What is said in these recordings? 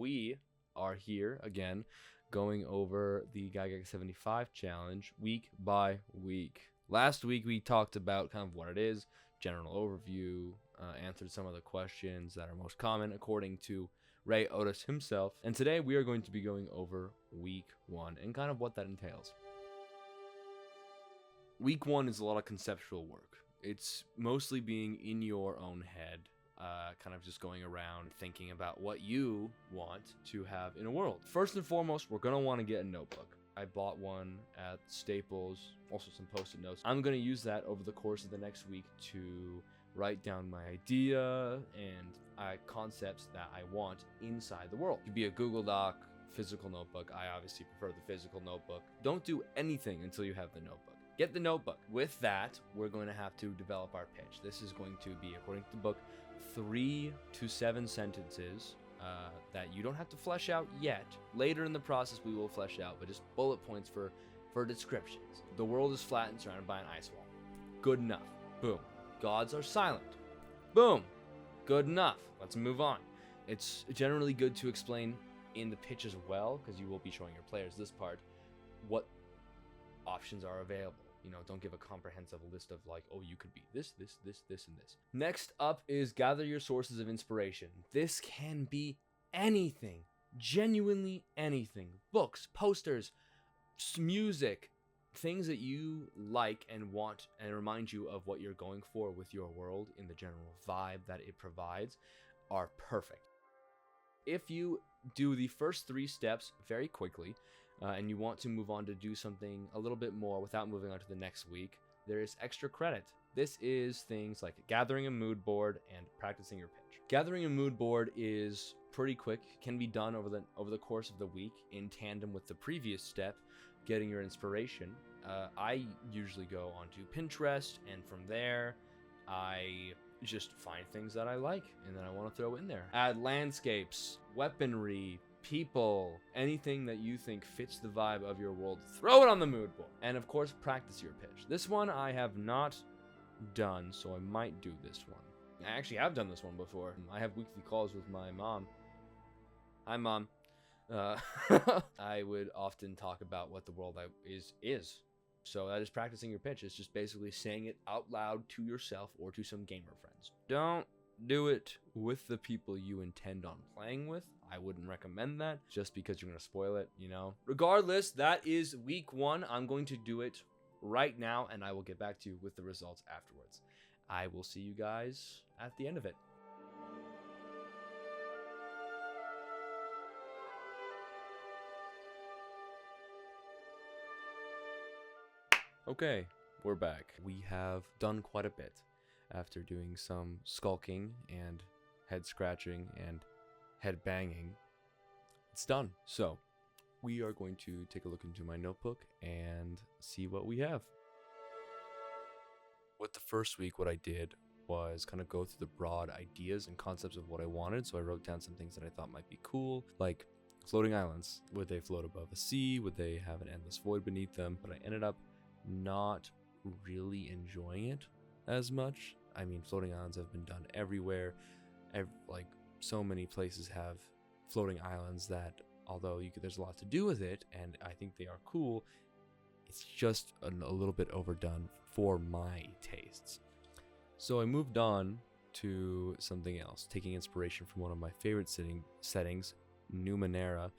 we are here again going over the Gygax 75 challenge week by week. Last week we talked about kind of what it is, general overview, answered some of the questions that are most common according to Ray Otis himself, and today we are going to be going over week 1 and kind of what that entails. Week 1 is a lot of conceptual work. It's mostly being in your own head, kind of just going around thinking about what you want to have in a world. First and foremost, we're going to want to get a notebook. I bought one at Staples, also some post-it notes. I'm going to use that over the course of the next week to write down my idea and concepts that I want inside the world. It could be a Google Doc, physical notebook. I obviously prefer the physical notebook. Don't do anything until you have the notebook. Get the notebook. With that, we're going to have to develop our pitch. This is going to be, according to the book, 3 to 7 sentences that you don't have to flesh out yet. Later in the process, we will flesh out, but just bullet points for descriptions. The world is flat and surrounded by an ice wall. Good enough. Boom. Gods are silent. Boom. Good enough. Let's move on. It's generally good to explain in the pitch as well, because you will be showing your players this part, what options are available. You know, don't give a comprehensive list of like, oh, you could be this, and this. Next up is gather your sources of inspiration. This can be anything, genuinely anything. Books, posters, music, things that you like and want and remind you of what you're going for with your world in the general vibe that it provides are perfect. If you do the first 3 steps very quickly, and you want to move on to do something a little bit more without moving on to the next week, there is extra credit. This is things like gathering a mood board and practicing your pitch. Gathering a mood board is pretty quick, can be done over the course of the week in tandem with the previous step, getting your inspiration. I usually go onto Pinterest, and from there, I just find things that I like and then I want to throw in there. Add landscapes, weaponry, people, anything that you think fits the vibe of your world, throw it on the mood board. And of course, practice your pitch. This one I have not done, so I might do this one. I actually have done this one before. I have weekly calls with my mom. Hi, Mom. I would often talk about what the world is. So that is practicing your pitch. It's just basically saying it out loud to yourself or to some gamer friends. Don't do it with the people you intend on playing with. I wouldn't recommend that just because you're going to spoil it, you know. Regardless, that is week 1. I'm going to do it right now, and I will get back to you with the results afterwards. I will see you guys at the end of it. Okay, we're back. We have done quite a bit after doing some skulking and head scratching and head banging. It's done. So we are going to take a look into my notebook and see what we have. With the first week, what I did was kind of go through the broad ideas and concepts of what I wanted. So I wrote down some things that I thought might be cool, like floating islands. Would they float above a sea? Would they have an endless void beneath them? But I ended up not really enjoying it as much. I mean, floating islands have been done everywhere. Like so many places have floating islands that, although there's a lot to do with it, and I think they are cool, it's just a little bit overdone for my tastes. So I moved on to something else, taking inspiration from one of my favorite settings, Numenera.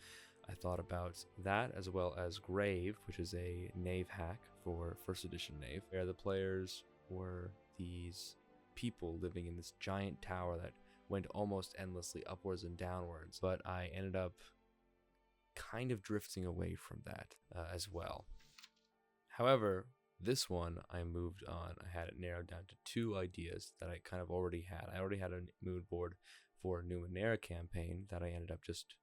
I thought about that as well as Grave, which is a Knave hack for first edition Knave, where the players were these people living in this giant tower that went almost endlessly upwards and downwards, but I ended up kind of drifting away from that as well. However, this one I moved on. I had it narrowed down to 2 ideas that I kind of already had. I already had a mood board for a Numenera campaign that I ended up just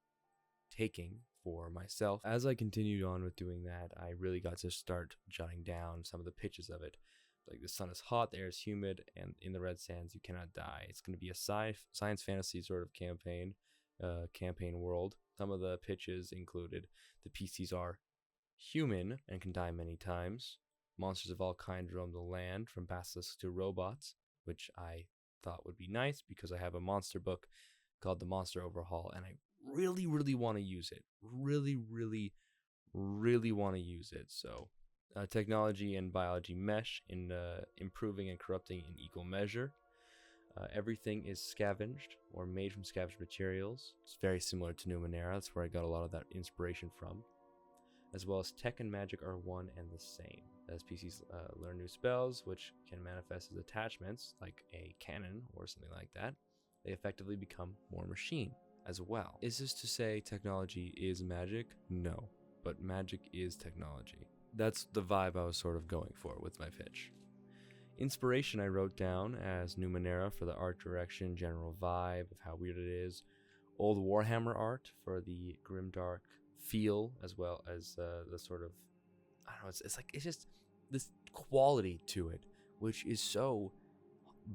taking for myself. As I continued on with doing that, I really got to start jotting down some of the pitches of it. Like, the sun is hot, the air is humid, and in the red sands you cannot die. It's going to be a science fantasy sort of campaign world. Some of the pitches included the PCs are human and can die many times. Monsters of all kinds roam the land, from basilisks to robots, which I thought would be nice because I have a monster book called The Monster Overhaul, and I really want to use it. Really want to use it. So, technology and biology mesh in improving and corrupting in equal measure. Everything is scavenged or made from scavenged materials. It's very similar to Numenera. That's where I got a lot of that inspiration from. As well as tech and magic are one and the same. As PCs learn new spells, which can manifest as attachments, like a cannon or something like that, they effectively become more machine as well. Is this to say technology is magic? No, but magic is technology. That's the vibe I was sort of going for with my pitch. Inspiration I wrote down as Numenera for the art direction, general vibe of how weird it is. Old Warhammer art for the grimdark feel, as well as the sort of, I don't know, it's just this quality to it, which is so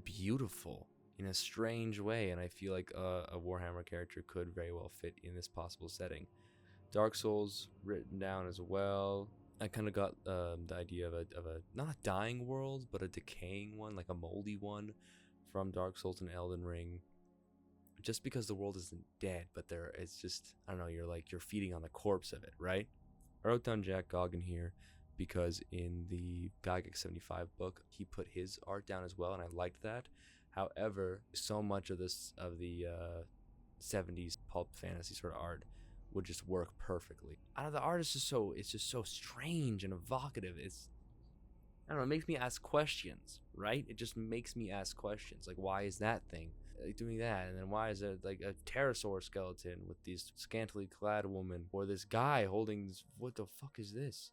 beautiful in a strange way, and I feel like a Warhammer character could very well fit in this possible setting. Dark Souls written down as well. I kind of got the idea of a not a dying world, but a decaying one, like a moldy one from Dark Souls and Elden Ring. Just because the world isn't dead, but it's just, I don't know, you're feeding on the corpse of it, right? I wrote down Jack Goggin here because in the Gygax 75 book, he put his art down as well, and I liked that. However, so much of the 70s pulp fantasy sort of art would just work perfectly. I don't know, the art is just so strange and evocative. I don't know, it makes me ask questions, right? It just makes me ask questions. Like, why is that thing doing that? And then why is there like a pterosaur skeleton with these scantily clad woman, or this guy holding this, what the fuck is this?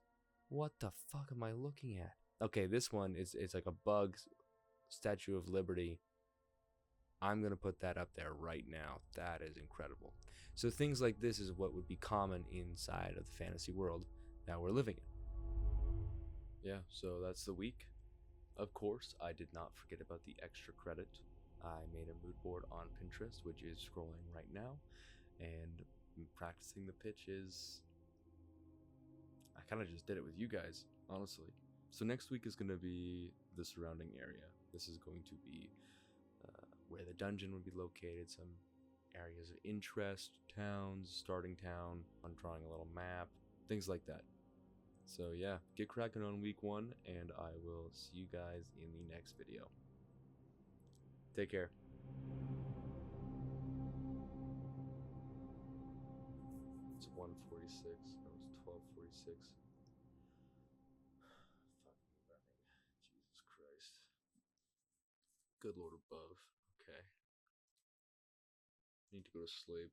What the fuck am I looking at? Okay, this one it's like a bug Statue of Liberty. I'm going to put that up there right now. That is incredible. So things like this is what would be common inside of the fantasy world that we're living in. Yeah, so that's the week. Of course, I did not forget about the extra credit. I made a mood board on Pinterest, which is scrolling right now, and practicing the pitch is... I kind of just did it with you guys, honestly. So next week is going to be the surrounding area. This is going to be where the dungeon would be located, some areas of interest, towns, starting town, I'm drawing a little map, things like that. So yeah, get cracking on week 1, and I will see you guys in the next video. Take care. It's 1:46. That was 12:46. Fucking running. Jesus Christ. Good Lord above. Okay. Need to go to sleep.